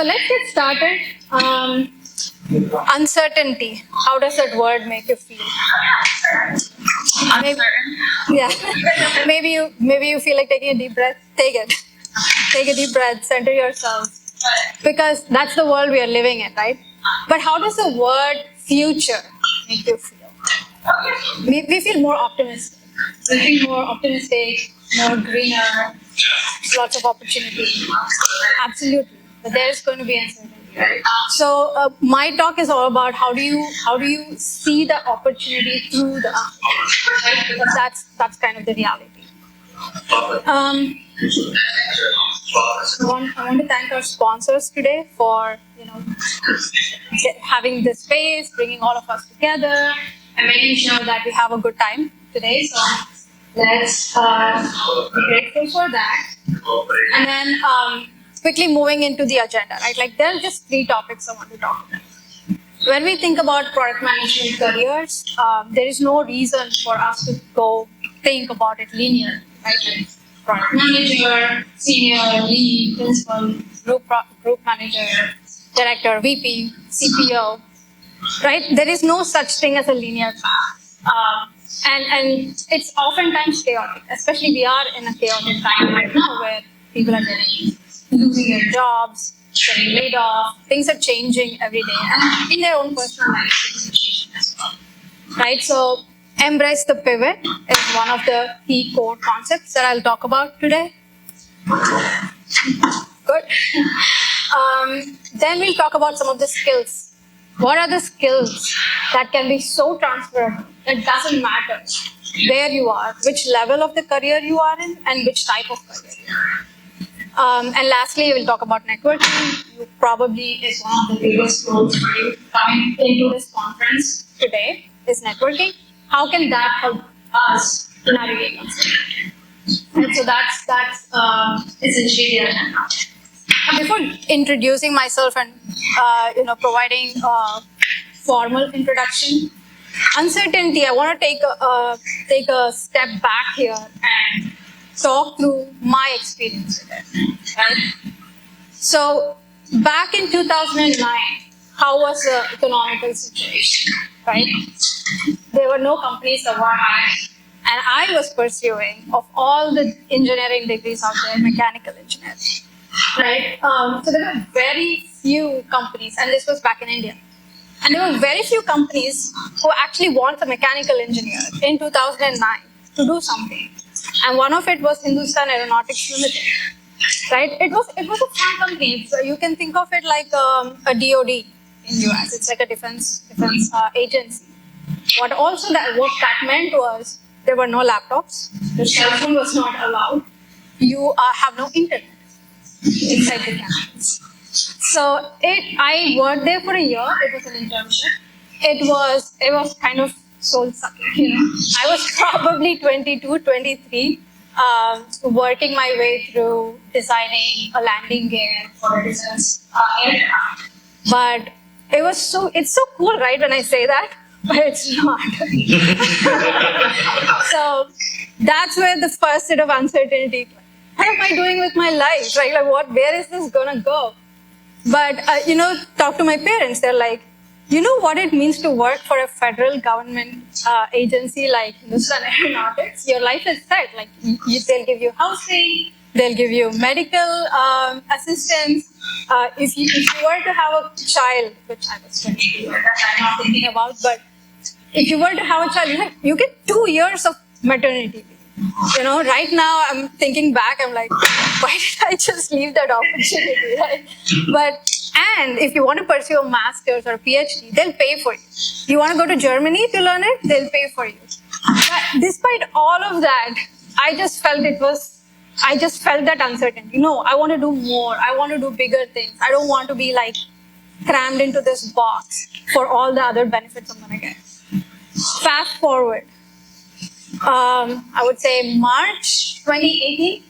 So let's get started. Uncertainty. How does that word make you feel? Yeah. maybe you feel like taking a deep breath. Take it. Take a deep breath. Center yourself. Because that's the world we are living in, right? But how does the word future make you feel? We feel more optimistic. We feel more optimistic, more greener, lots of opportunity. Absolutely. But there is going to be uncertainty. So my talk is all about how do you see the opportunity through the uncertainty, right? Because that's kind of the reality. I want to thank our sponsors today for having this space, bringing all of us together, and making sure that we have a good time today. So let's be grateful for that. And then quickly moving into the agenda, right? Like there are just 3 topics I want to talk about. When we think about product management careers, there is no reason for us to go think about it linear, right? Like product manager, senior, lead, principal, group manager, director, VP, CPO, right? There is no such thing as a linear path. And it's oftentimes chaotic, especially we are in a chaotic time right now where people are losing their jobs, getting laid off, things are changing every day, and in their own personal life, things are changing as well, right? So embrace the pivot is one of the key core concepts that I'll talk about today. Good. Then we'll talk about some of the skills. What are the skills that can be so transferable? It doesn't matter where you are, which level of the career you are in, and which type of career you are in. And lastly, we'll talk about networking. You probably is one of the biggest goals for you coming into this conference today is networking. How can that help us to navigate uncertainty? And so that's essentially the agenda. Before introducing myself and providing a formal introduction, uncertainty, I want to take a step back here and talk through my experience with it. Right? So back in 2009, how was the economical situation? Right? There were no companies that were hiring, and I was pursuing of all the engineering degrees out there, mechanical engineering. Right? So there were very few companies, and this was back in India. And there were very few companies who actually want a mechanical engineer in 2009 to do something. And one of it was Hindustan Aeronautics Limited. Right? It was a fun company. So you can think of it like a DoD in US. It's like a defense agency. What that meant was there were no laptops. The cell phone was not allowed. You have no internet inside the campus. So I worked there for a year. It was an internship. It was kind of soul sucking. I was probably 22, 23, working my way through designing a landing gear for a defense aircraft. But it's so cool, right? When I say that, but it's not. So that's where the first set of uncertainty. What am I doing with my life? Right? Like, where is this gonna go? But talk to my parents. They're like, you know what it means to work for a federal government agency like Hindustan Aeronautics? Your life is set. Like they'll give you housing, they'll give you medical assistance. If you were to have a child, which I was 22, that I'm not thinking about, but if you were to have a child, you get 2 years of maternity leave. Right now I'm thinking back, I'm like, why did I just leave that opportunity, right? And if you want to pursue a master's or a PhD, they'll pay for you. You want to go to Germany to learn it, they'll pay for you. But despite all of that, I just felt that uncertainty. No, I want to do more. I want to do bigger things. I don't want to be like crammed into this box for all the other benefits I'm going to get. Fast forward. I would say March 2018,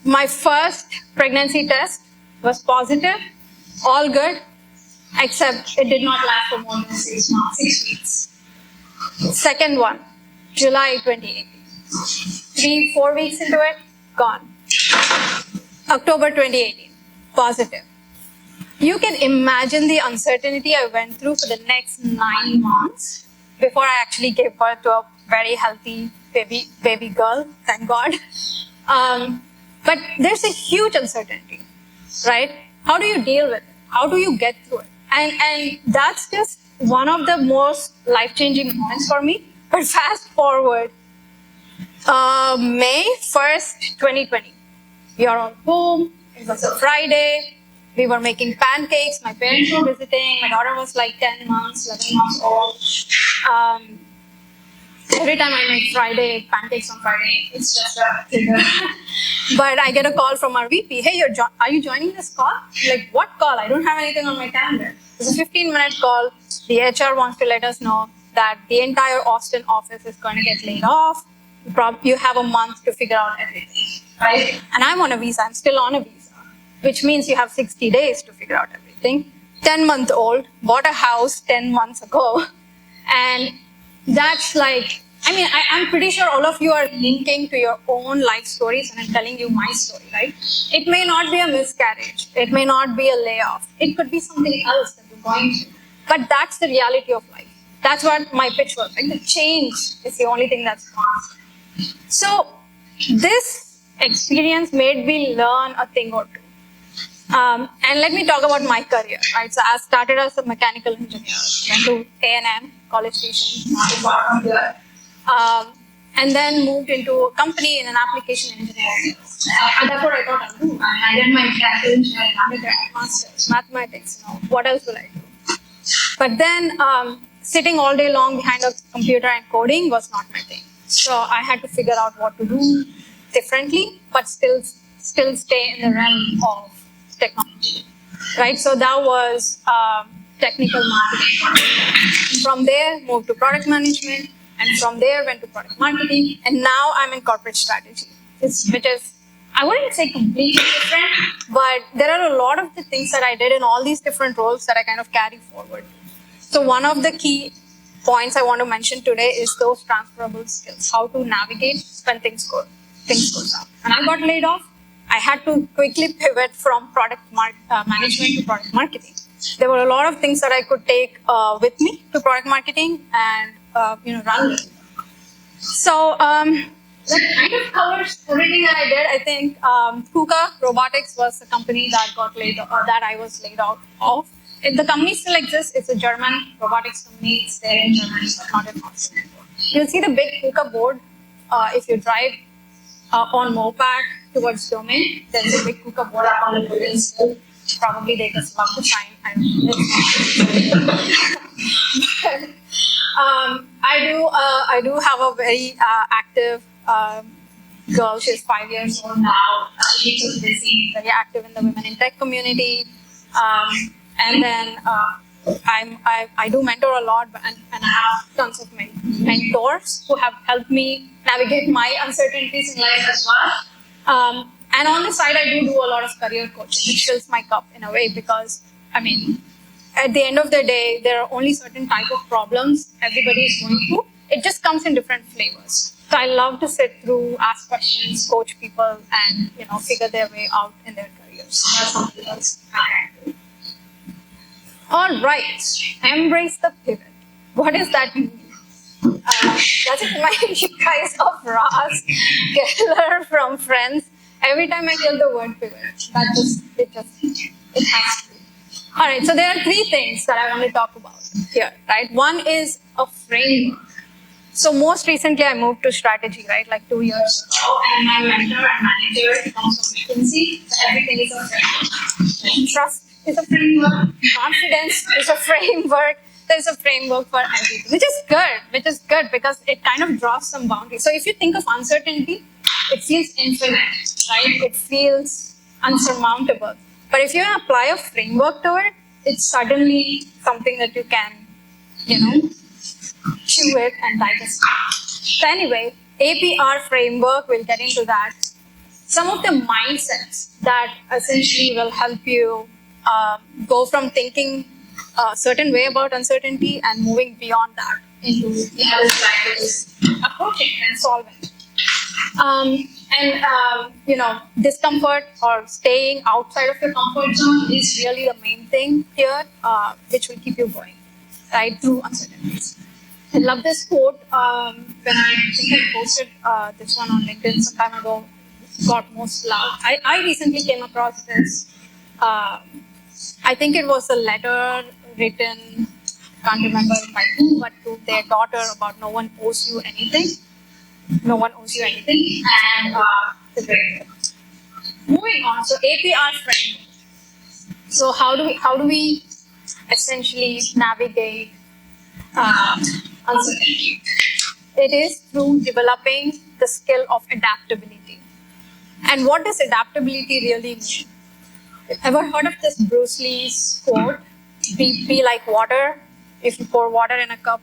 my first pregnancy test was positive, all good, except it did not last for more than 6 weeks. Second one, July 2018. 3-4 weeks into it, gone. October 2018, positive. You can imagine the uncertainty I went through for the next 9 months before I actually gave birth to a very healthy baby girl, thank God. But there's a huge uncertainty, right? How do you deal with it? How do you get through it? And that's just one of the most life-changing moments for me. But fast forward, May 1st, 2020. We are all home. It was a Friday. We were making pancakes. My parents were visiting. My daughter was like 10 months, 11 months old. Every time I make pancakes on Friday, it's just a trigger. But I get a call from our VP. Hey, are you joining this call? I'm like, what call? I don't have anything on my calendar. It's a 15-minute call. The HR wants to let us know that the entire Austin office is going to get laid off. You have a month to figure out everything, right? And I'm on a visa. I'm still on a visa, which means you have 60 days to figure out everything. 10-month-old, bought a house 10 months ago. And that's like, I'm pretty sure all of you are linking to your own life stories, and I'm telling you my story, right? It may not be a miscarriage. It may not be a layoff. It could be something else that you're going through. But that's the reality of life. That's what my pitch was. Like, the change is the only thing that's constant. So this experience made me learn a thing or two. And let me talk about my career, right? So I started as a mechanical engineer, went to A&M, College Station, not far from here. And then moved into a company in an application engineering. And that's what I thought I'd do. I did my mechanical engineering undergrad, master's, mathematics, what else will I do? But then sitting all day long behind a computer and coding was not my thing. So I had to figure out what to do differently, but still stay in the realm of technology, right? So that was technical marketing. From there, moved to product management, and from there went to product marketing, and now I'm in corporate strategy, which is, I wouldn't say completely different, but there are a lot of the things that I did in all these different roles that I kind of carry forward. So one of the key points I want to mention today is those transferable skills, how to navigate when things go south. And I got laid off. I had to quickly pivot from product management to product marketing. There were a lot of things that I could take with me to product marketing and run with. So that kind of covers everything that I did. I think KUKA Robotics was the company that I was laid out of. The company still exists. It's a German robotics company. It's there in Germany, but not in Austin. You'll see the big KUKA board if you drive on Mopac towards Domain. There's a big KUKA board up on the building still. Probably they just love the sign. I don't know. I do have a very active girl. She's 5 years old now. She's busy, very active in the women in tech community. And then I do mentor a lot, and I have tons of mentors who have helped me navigate my uncertainties in life as well. And on the side, I do a lot of career coaching, which fills my cup in a way because, at the end of the day, there are only certain type of problems everybody is going through. It just comes in different flavors. So I love to sit through, ask questions, coach people, and figure their way out in their careers. So that's something else I can do. All right, embrace the pivot. What does that mean? Does it remind you guys of Ross Geller from Friends? Every time I hear the word pivot, it has to be. All right, so there are three things that I want to talk about here, right? One is a framework. So most recently, I moved to strategy, right, like 2 years ago, and my mentor and manager comes from McKinsey. So everything is a framework. Trust is a framework. Confidence is a framework. There's a framework for everything, which is good because it kind of draws some boundaries. So if you think of uncertainty, it feels infinite, right? It feels unsurmountable. But if you apply a framework to it, it's suddenly something that you can, chew it and digest it. So anyway, APR framework, we'll get into that. Some of the mindsets that essentially will help you go from thinking a certain way about uncertainty and moving beyond that into the other side, which is approaching and solving. Discomfort or staying outside of your comfort zone is really the main thing here, which will keep you going, right, through uncertainties. I love this quote. When I think I posted this one on LinkedIn some time ago, got most love. I recently came across this. I think it was a letter written, can't remember by who, but to their daughter about no one owes you anything. No one owes you anything. And moving on, so APR friend. So how do we essentially navigate uncertainty? It is through developing the skill of adaptability. And what does adaptability really mean? Ever heard of this Bruce Lee's quote? Be like water. If you pour water in a cup,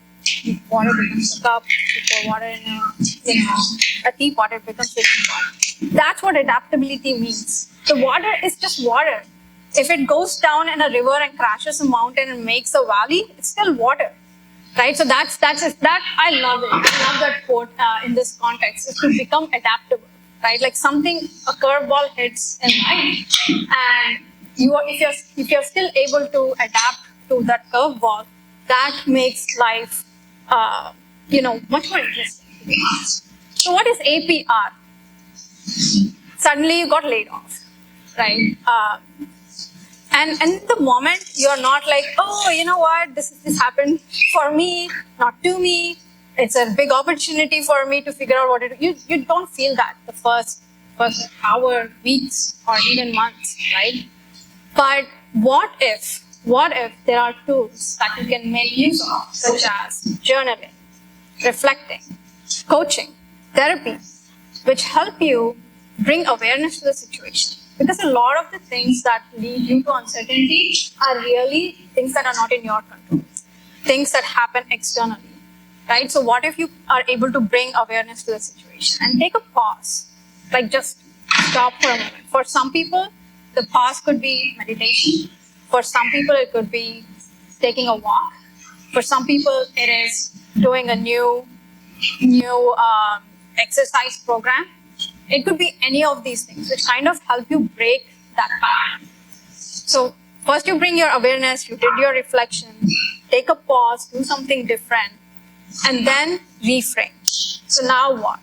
water becomes a cup. If you pour water in a teapot, it becomes a teapot. That's what adaptability means. The water is just water. If it goes down in a river and crashes a mountain and makes a valley, it's still water, right? So that's that. I love it. I love that quote in this context. Is to become adaptable, right? Like something, a curveball hits in life, and if you're still able to adapt to that curveball, that makes life, much more interesting. So what is APR? Suddenly you got laid off, right? And the moment you're not like, oh, you know what, this happened for me, not to me. It's a big opportunity for me to figure out what to do. You don't feel that the first hour, weeks, or even months, right? But what if there are tools that you can make use of, such as journaling, reflecting, coaching, therapy, which help you bring awareness to the situation? Because a lot of the things that lead you to uncertainty are really things that are not in your control, things that happen externally, right? So what if you are able to bring awareness to the situation and take a pause, like just stop for a moment. For some people, the pause could be meditation. For some people, it could be taking a walk. For some people, it is doing a new exercise program. It could be any of these things, which kind of help you break that pattern. So first you bring your awareness, you did your reflection, take a pause, do something different, and then reframe. So now what?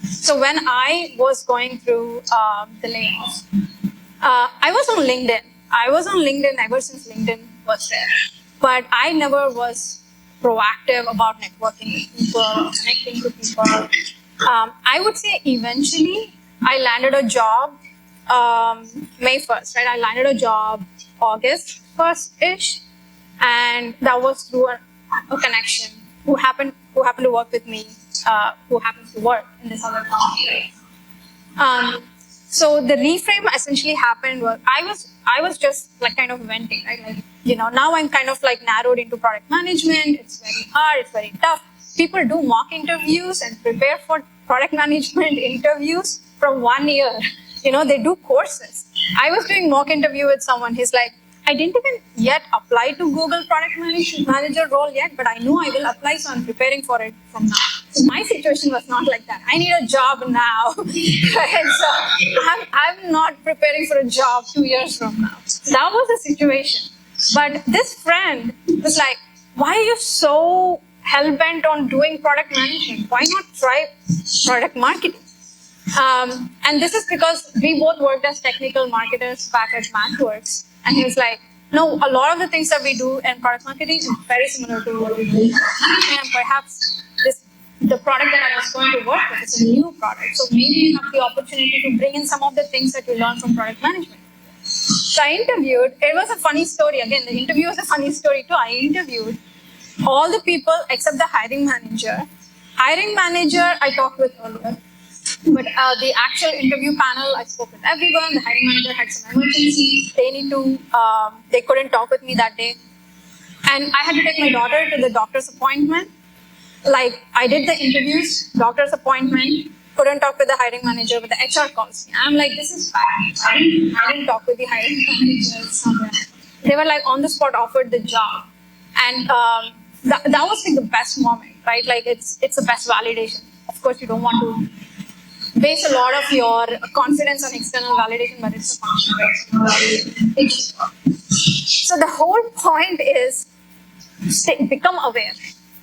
So when I was going through the layoffs, I was on LinkedIn. I was on LinkedIn ever since LinkedIn was there. But I never was proactive about networking with people, connecting to people. I would say eventually I landed a job May 1st, right? I landed a job August 1st-ish. And that was through a connection who happened to work with me, who happens to work in this other company, right? So the reframe essentially happened was I was just like kind of venting, right? Like, now I'm kind of like narrowed into product management. It's very hard. It's very tough. People do mock interviews and prepare for product management interviews from 1 year. They do courses. I was doing mock interview with someone. He's like, I didn't even yet apply to Google product manager role yet, but I know I will apply, so I'm preparing for it from now. So my situation was not like that. I need a job now. Right? So I'm not preparing for a job 2 years from now. So that was the situation. But this friend was like, why are you so hell-bent on doing product management? Why not try product marketing? And this is because we both worked as technical marketers back at MathWorks. And he was like, no, a lot of the things that we do in product marketing is very similar to what we do in product management. And perhaps the product that I was going to work with is a new product. So maybe you have the opportunity to bring in some of the things that you learned from product management. So I interviewed. It was a funny story. Again, the interview was a funny story too. I interviewed all the people except the hiring manager. Hiring manager I talked with earlier. But the actual interview panel, I spoke with everyone. The hiring manager had some emergency. They couldn't talk with me that day. And I had to take my daughter to the doctor's appointment. Like, I did the interviews, doctor's appointment, couldn't talk with the hiring manager, but the HR calls me. I'm like, this is bad. I didn't talk with the hiring manager. They were like on the spot offered the job. And that was like the best moment, right? Like, it's the best validation. Of course, you don't want to base a lot of your confidence on external validation, but it's a function of external validation. So the whole point is become aware,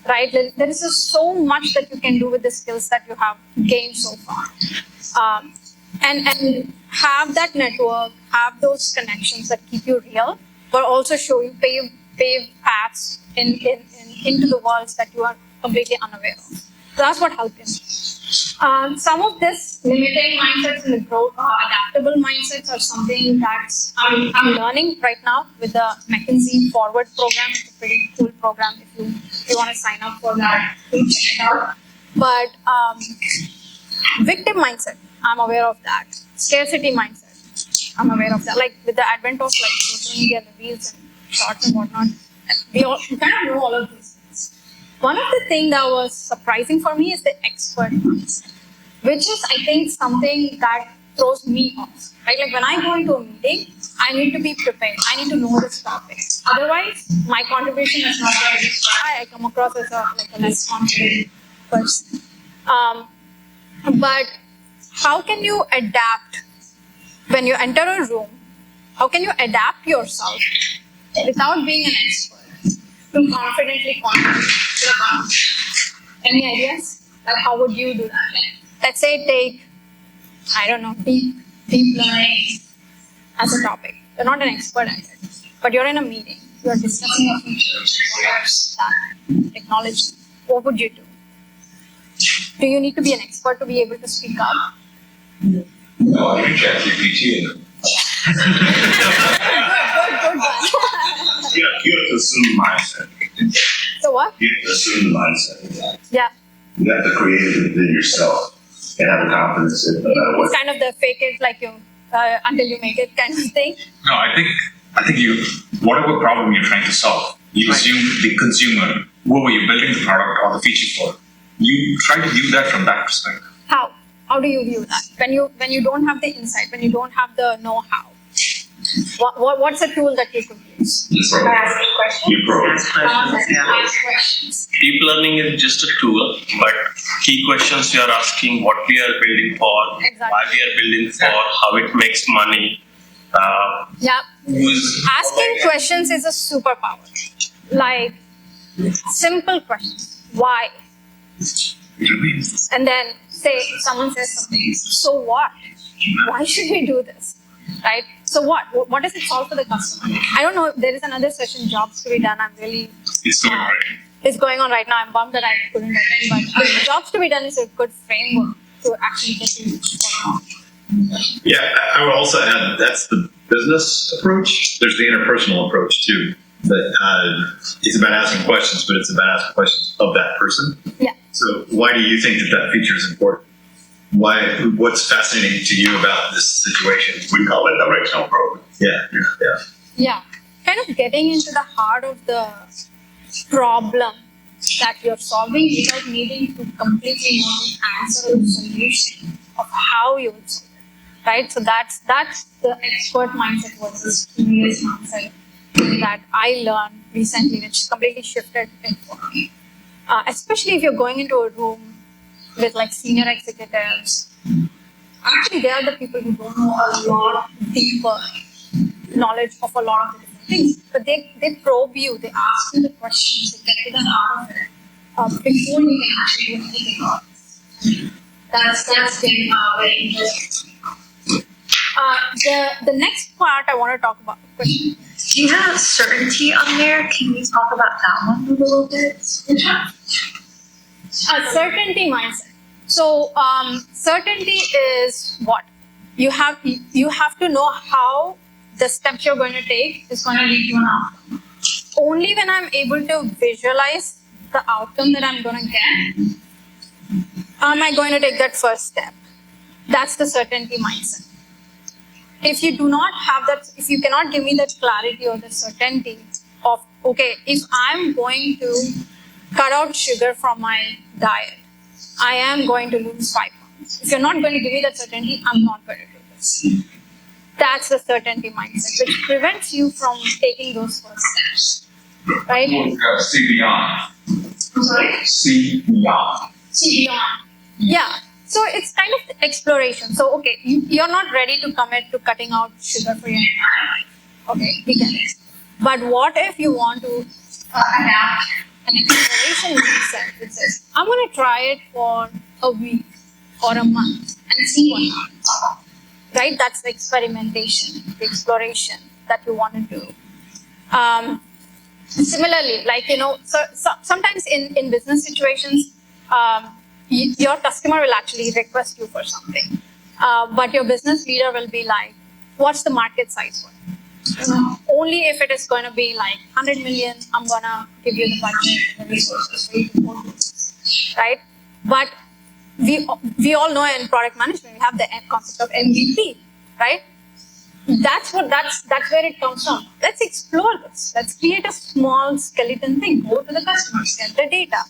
right? There is just so much that you can do with the skills that you have gained so far. And have that network, have those connections that keep you real, but also show you pave paths into the worlds that you are completely unaware of. So that's what helped him. Some of this limiting mindsets and the growth, adaptable mindsets are something that I'm learning right now with the McKinsey Forward program. It's a pretty cool program. If you want to sign up for that, please check it out. But victim mindset, I'm aware of that. Scarcity mindset, I'm aware of that. Like with the advent of like social media, the reels and shorts and whatnot, we kind of know all of these things. One of the things that was surprising for me is the expert mindset, which is, I think, something that throws me off. Right? Like when I go into a meeting, I need to be prepared. I need to know this topic. Otherwise, my contribution is not there. I come across as a less confident person. But how can you adapt when you enter a room? How can you adapt yourself without being an expert to confidently contribute to the conversation? Any ideas? Like how would you do that? Let's say take, I don't know, deep learning as a topic. You're not an expert at it, but you're in a meeting. You're discussing a feature that technology. What would you do? Do you need to be an expert to be able to speak up? No, I can ChatGPT. Good one. You have to assume the mindset. So what? You have to assume the mindset. Yeah. You have to create it within yourself and have the confidence in It's kind of the fake it like you until you make it kind of thing. No, I think you, whatever problem you're trying to solve, you assume the consumer, whoever you're building the product or the feature for, you try to view that from that perspective. How? How do you view that? When you don't have the insight, when you don't have the know-how, what's a tool that you could use? Ask questions. Deep learning is just a tool, but key questions you are asking: what we are building for, Exactly. why we are building for, how it makes money. Yeah. Asking questions is a superpower. Like simple questions. Why? And then someone says something. So what? Why should we do this? Right? So what? What does it solve for the customer? I don't know. There is another session, jobs to be done. I'm really. It's doing right. It's going on right now. I'm bummed that I couldn't attend, but jobs to be done is a good framework to actually get to work on. Yeah, I would also add that's the business approach. There's the interpersonal approach too. That it's about asking questions, but it's about asking questions of that person. Yeah. So why do you think that feature is important? What's fascinating to you about this situation? We call it directional programming. Yeah. Kind of getting into the heart of the problem that you're solving without needing to completely know the answer or the solution of how you will solve it. Right? So that's the expert mindset versus curious mindset that I learned recently, which completely shifted it for me. Especially if you're going into a room with like senior executives. Actually, they are the people who don't know a lot deeper knowledge of a lot of the different things. But they probe you, they ask you the questions, they get to the heart of it before you can actually do anything else. That's been very interesting. The next part I want to talk about. Question. Do you have certainty on there? Can we talk about that one a little bit? Certainty mindset. So certainty is what? You have to know how the steps you're going to take is going to lead to an outcome. Only when I'm able to visualize the outcome that I'm going to get, am I going to take that first step. That's the certainty mindset. If you do not have that, if you cannot give me that clarity or the certainty of, okay, if I'm going to cut out sugar from my diet, I am going to lose 5 pounds. If you're not going to give me that certainty, I'm not going to do this. That's the certainty mindset, which prevents you from taking those first steps. Right? See beyond. I'm sorry? See beyond. See beyond. Yeah. So it's kind of exploration. So okay, you're not ready to commit to cutting out sugar for your entire life. Okay, we get it. But what if you want to adapt an exploration mindset which says, I'm going to try it for a week or a month and see what happens. Right? That's the experimentation, the exploration that you want to do. Similarly, like, sometimes in business situations, your customer will actually request you for something. But your business leader will be like, what's the market size for it? Only if it is going to be like 100 million, I'm going to give you the budget, the resources for you to go do this. Right? But we all know in product management, we have the concept of MVP, right? That's where it comes from. Let's explore this. Let's create a small skeleton thing. Go to the customers, get the data.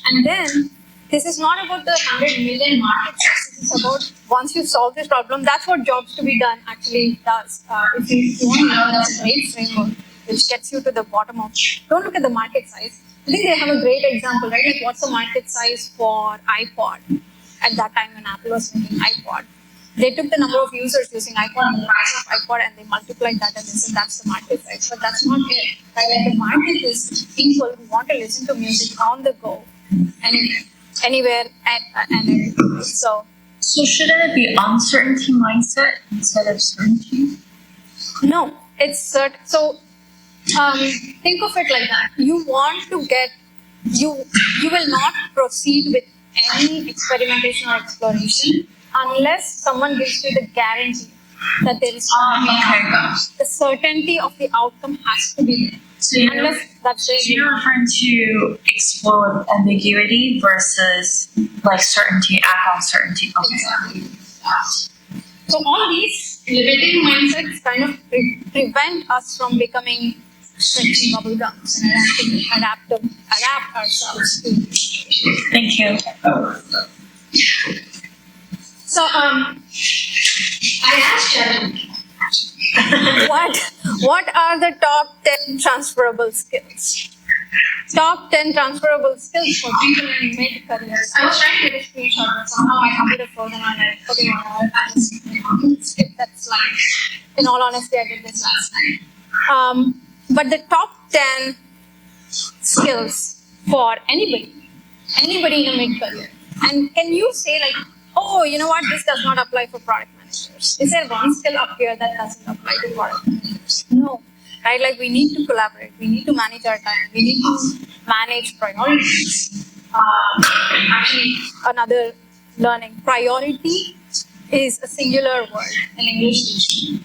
And then this is not about the 100 million market size. This is about once you solve this problem, that's what jobs to be done actually does. If you want to know, that's a great framework which gets you to the bottom of. Don't look at the market size. I think they have a great example, right? Like what's the market size for iPod at that time when Apple was making iPod? They took the number of users using iPod and the price of iPod and they multiplied that and they said that's the market size. But that's not it. Right? Like the market is people who want to listen to music on the go, anywhere and everywhere. So shouldn't it be uncertainty mindset instead of certainty? no, it's certain. So think of it like that. You want to get you will not proceed with any experimentation or exploration unless someone gives you the guarantee that there is the certainty of the outcome has to be there. So you're referring to explore with ambiguity versus like certainty, act on certainty. Okay. Exactly. So all these limiting mindsets kind of prevent us from becoming stretchy bubble gums and adapt ourselves to these situations. Thank you. So I asked ChatGPT, what are the top 10 transferable skills? Top 10 transferable skills for people in mid-careers. I was trying to get a screenshot, but somehow my computer froze and I'm like, okay, I'll just skip that slide. In all honesty, I did this last night. But the top 10 skills for anybody in a mid-career. And can you say like, oh, you know what, this does not apply for product managers. Is there one skill up here that doesn't apply to product managers? No. Right? Like we need to collaborate. We need to manage our time. We need to manage priorities. Actually, another learning. Priority is a singular word in English.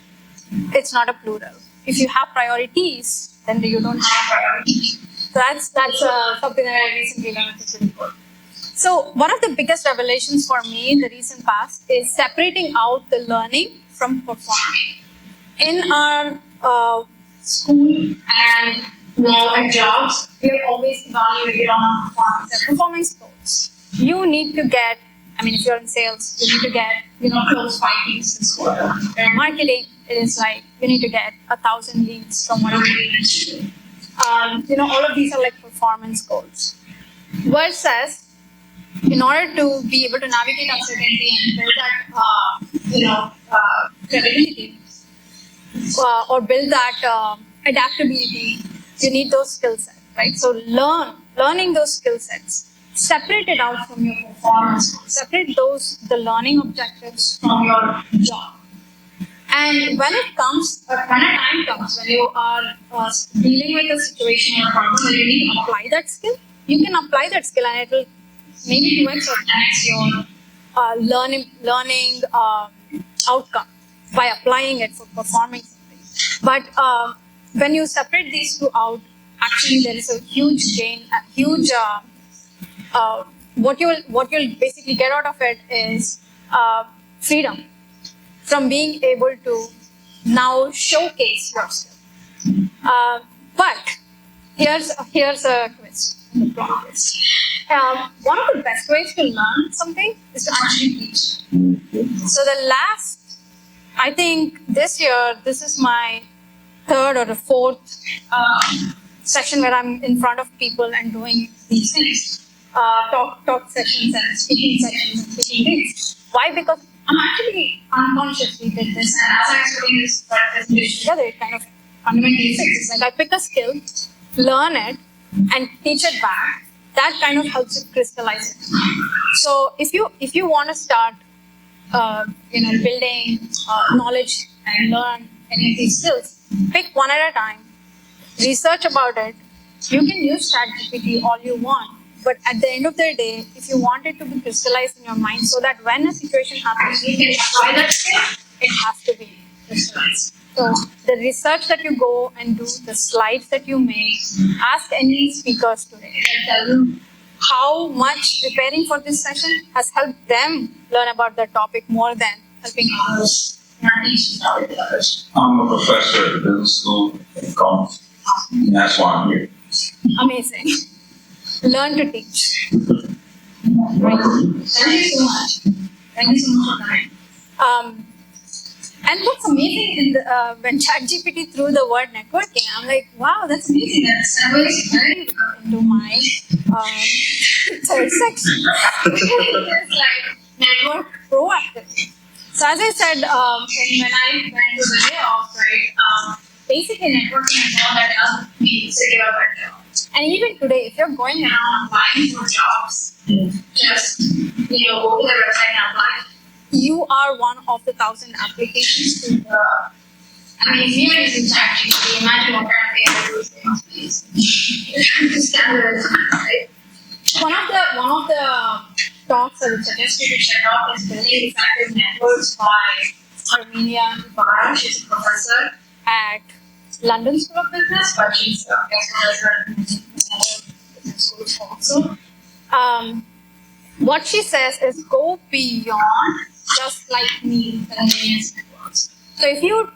It's not a plural. If you have priorities, then you don't have priorities. So that's something that I recently learned. It's really cool. So one of the biggest revelations for me in the recent past is separating out the learning from performing. In our school and at jobs, we are always evaluated on performance. Performance goals. You need to get, if you're in sales, you need to get, close 5 leads this quarter. In marketing, it is like, you need to get 1,000 leads from whatever you need to do. All of these are like performance goals. Versus, in order to be able to navigate uncertainty and build that, credibility, or build that adaptability, you need those skill sets, right? So learning those skill sets, separate it out from your performance, separate the learning objectives from your job. And when a time comes, when you are dealing with a situation or problem where you need to apply that skill, you can apply that skill and it will maybe 2x or 10x your learning outcome by applying it for performing something. But when you separate these two out, actually there is a huge gain, a huge what you'll basically get out of it is freedom from being able to now showcase your skill. But here's a twist. One of the best ways to learn something is to actually teach. So I think this year, this is my third or the fourth session where I'm in front of people and doing these things. talk sessions and speaking sessions and speaking things. Why? Because I'm actually unconsciously did this, and as I was putting this presentation together, it kind of fundamentally fits. It's like I pick a skill, learn it, and teach it back. That kind of helps it crystallize it. So if you want to start, building knowledge and learn any of these skills, pick one at a time, research about it. You can use ChatGPT all you want, but at the end of the day, if you want it to be crystallized in your mind so that when a situation happens, you can apply that skill, it has to be crystallized. So the research that you go and do, the slides that you make, ask any speakers today. They'll tell you how much preparing for this session has helped them learn about the topic more than helping others. I'm a professor at the business school in Comms, and that's why I'm here. Amazing. Learn to teach. Right. Thank you so much. Thank you so much for coming. And what's amazing in the when ChatGPT threw the word networking, I'm like, wow, that's amazing. That's very into my third section. It's like network proactive. So as I said, when I went to the layoff, right, basically networking is all that does me to give up a job. And even today, if you're going around applying for jobs, just go to the website and apply. You are one of the 1,000 applications to the. I mean, if you're using ChatGPT, imagine what kind of AI tools they must be using. Standard, right? One of the talks I would suggest you to check out is Building Effective Networks by Armenia Ibarra. She's a professor at London School of Business, but she's a guest professor at business schools also. What she says is go beyond just like me, convenience networks. So if you,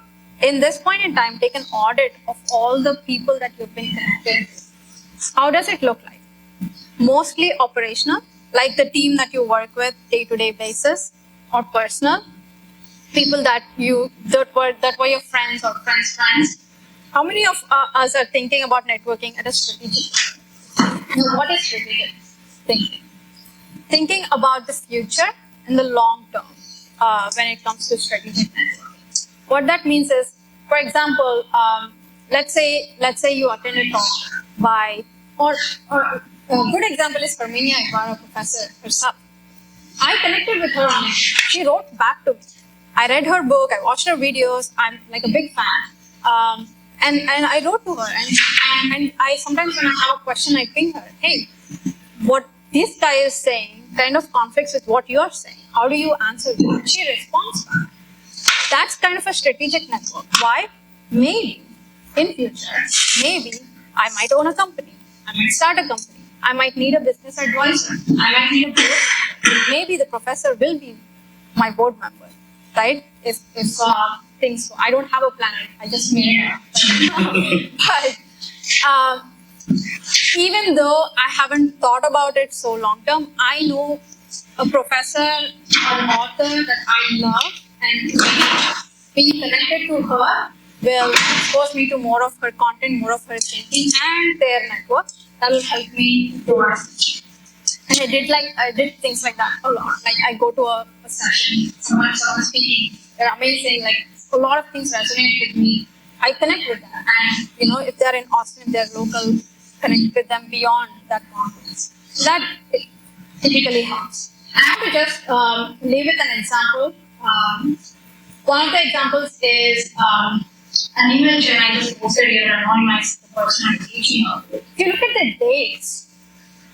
in this point in time, take an audit of all the people that you've been connected with, how does it look like? Mostly operational, like the team that you work with day-to-day basis, or personal, people that were your friends or friends' friends. How many of us are thinking about networking at a strategic level? Now, what is strategic thinking? Thinking about the future in the long term when it comes to strategic networking. What that means is, for example, let's say you attend a talk by, or a good example is Armenia Ibarra, professor herself. I connected with her on LinkedIn. She wrote back to me. I read her book, I watched her videos, I'm like a big fan. And I wrote to her, and I sometimes when I have a question, I ping her, hey, what this guy is saying kind of conflicts with what you're saying. How do you answer that? She responds back. That's kind of a strategic network. Why? Maybe in future, maybe I might own a company. I might start a company. I might need a business advisor. I might need a board member. Maybe the professor will be my board member, right? If things go. I don't have a plan. I just made it up. But even though I haven't thought about it so long term, I know a professor, an author that I love, and being connected to her will expose me to more of her content, more of her thinking, and their network. That will help me towards. And I did things like that a lot. Like I go to a session, someone speaking, they're amazing. Like a lot of things resonate with me. I connect with them, and if they're in Austin, if they're local, connect with them beyond that conference. That typically helps. I have to just leave with an example. One of the examples is an email chain I just posted here, anonymized the person I'm reaching out to. If you look at the dates,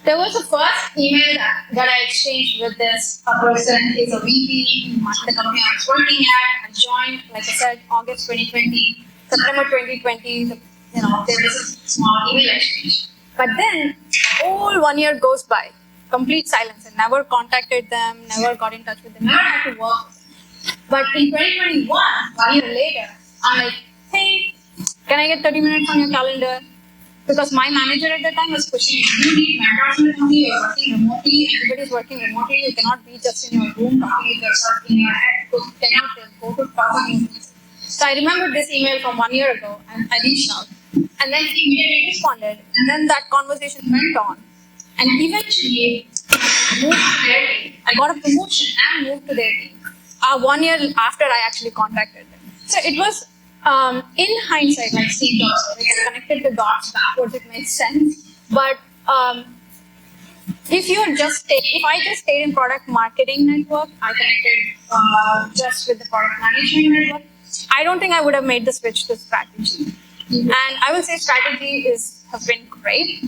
there was a first email that I exchanged with this person. Is a VP in the company I was working at. I joined, like I said, August 2020, September 2020. There was a small email exchange. But then, whole 1 year goes by, complete silence. I never contacted them, never got in touch with them, never had to work with them. But in 2021, 1 year later, I'm like, hey, can I get 30 minutes on your calendar? Because my manager at the time was pushing me. You need mentors in the company, you're working remotely, everybody's working remotely, you cannot be just in your room talking with yourself in your head, you cannot go to talking. So I remembered this email from 1 year ago, and I reached out. And then he immediately responded, and then that conversation went on. and eventually moved to their team. I got a promotion and moved to their team. 1 year after I actually contacted them. So it was, in hindsight, like Steve Jobs, like I connected the dots backwards, it makes sense. But if I just stayed in product marketing network, I connected just with the product management network, I don't think I would have made the switch to strategy. And I will say strategy has been great,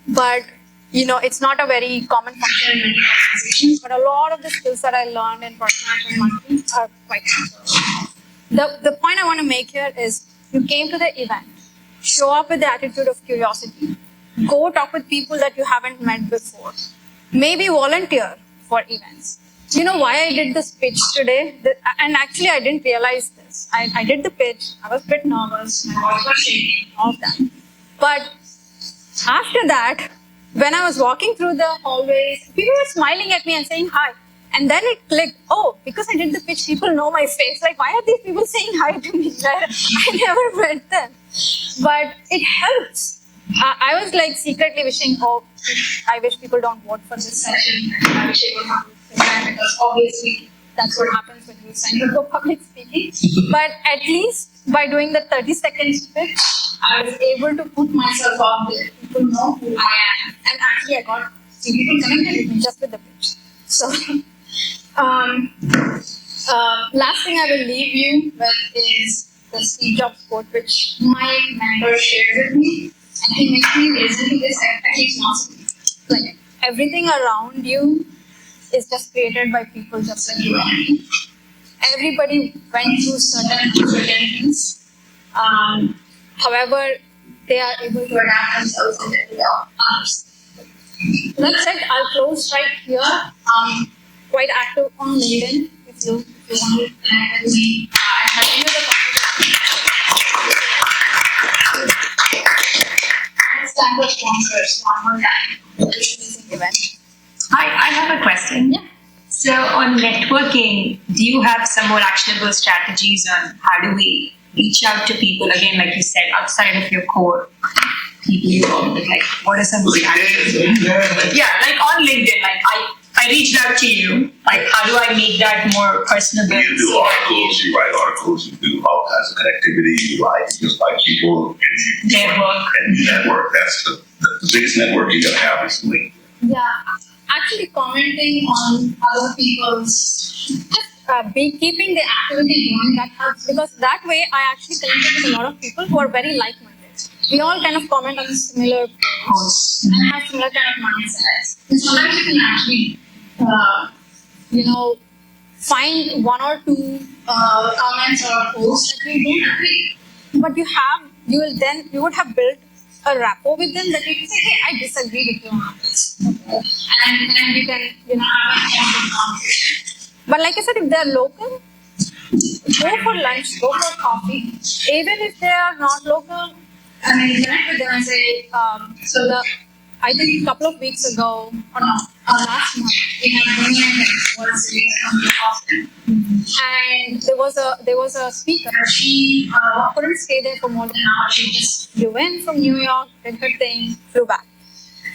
but it's not a very common function in many organizations. But a lot of the skills that I learned in product management marketing are quite transferable. The point I want to make here is you came to the event, show up with the attitude of curiosity, go talk with people that you haven't met before, maybe volunteer for events. You know why I did this pitch today? And actually, I didn't realize this. I did the pitch. I was a bit nervous. My voice was shaking, all of that. But after that, when I was walking through the hallways, people were smiling at me and saying hi. And then it clicked, oh, because I did the pitch, people know my face. Like, why are these people saying hi to me? I never met them. But it helps. I was like secretly wishing, oh, I wish people don't vote for this session. I wish it would happen because obviously that's what happens when you sign up for public speaking. But at least by doing the 30-second pitch, I was able to put myself out there. People know who I am. And actually, I got people connected with me just with the pitch. So, last thing I will leave you with is the Steve Jobs quote, which my mentor shared with me. And he makes me listen to this at least once a week. Like, everything around you is just created by people just like you and me. Everybody went through certain things. However, they are able to adapt themselves and get without others. That said, I'll close right here. Quite active on LinkedIn if you want to connect with me. And continue the conversation. It's time for sponsors one more time. Amazing event. I have a question. Yeah. So on networking, do you have some more actionable strategies on how do we reach out to people, again, like you said, outside of your core people you work with? Like, what are some strategies? Yeah, like on LinkedIn, like I reached out to you. Like, how do I make that more personable? You do articles, you write articles, you do all kinds of connectivity, just like people, and you Network. And you network. That's the biggest network you're gonna have is LinkedIn. Yeah, actually commenting on other people's, just keeping the activity going, that helps, because that way I actually connected with a lot of people who are very like-minded. We all kind of comment on similar posts and have similar kind of mindsets. And sometimes you can actually, find one or two comments or posts that you don't agree, but you would have built a rapport with them that you can say, hey, I disagree with you on this. Okay. And then you can, have a good conversation. But like I said, if they're local, go for lunch, go for coffee. Even if they are not local, connect with them and say, I think a couple of weeks ago, or no, last month, we had women in World Series from Austin. And there was a speaker. She couldn't stay there for more than an hour. She just flew in from New York, did her thing, flew back.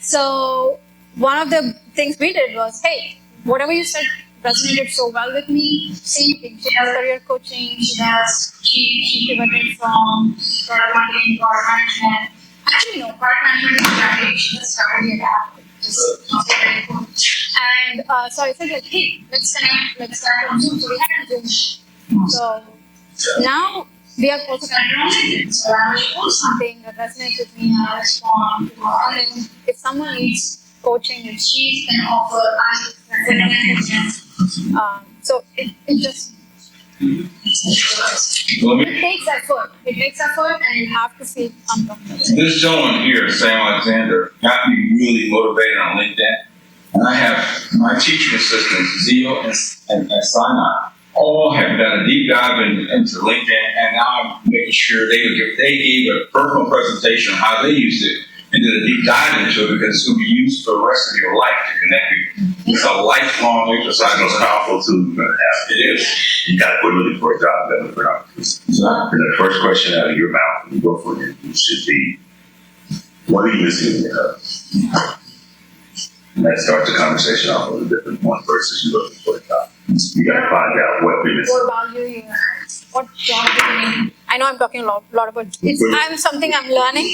So one of the things we did was, hey, whatever you said resonated so well with me. Same thing. She has career coaching. She pivoted from product marketing to product management. Actually, no, product management is strategy. She just started at just not very cool. And so I said, like, hey, let's start on Zoom. So we had a Zoom. So now we are also connected on LinkedIn. So when I post something that resonates with me, I respond. And then if someone needs coaching, if she can offer, I recommend them. So it just. It takes effort. It takes effort, and you have to feel uncomfortable. This gentleman here, Sam Alexander, got me really motivated on LinkedIn. And I have my teaching assistants, Zio and Sinai, all have done a deep dive into LinkedIn, and now I'm making sure they gave a personal presentation on how they used it and did a deep dive into it, because it's going to be used for the rest of your life to connect with. It's a lifelong exercise. It's the most powerful tool you're gonna have. It is. You gotta quit looking for a job, you gotta look for an opportunity. And the first question out of your mouth when you go for it should be, what are you missing in your life? And that starts the conversation off with a different one versus you looking for a job. You got to find out what you're missing. What value you have? What job do you need? I know I'm talking a lot about something I'm learning.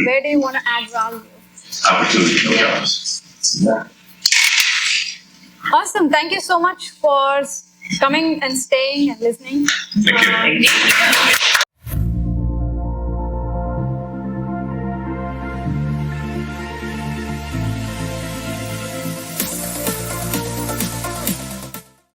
Where do you want to add value? Opportunity, no jobs. Yeah. Awesome. Thank you so much for coming and staying and listening. Thank you.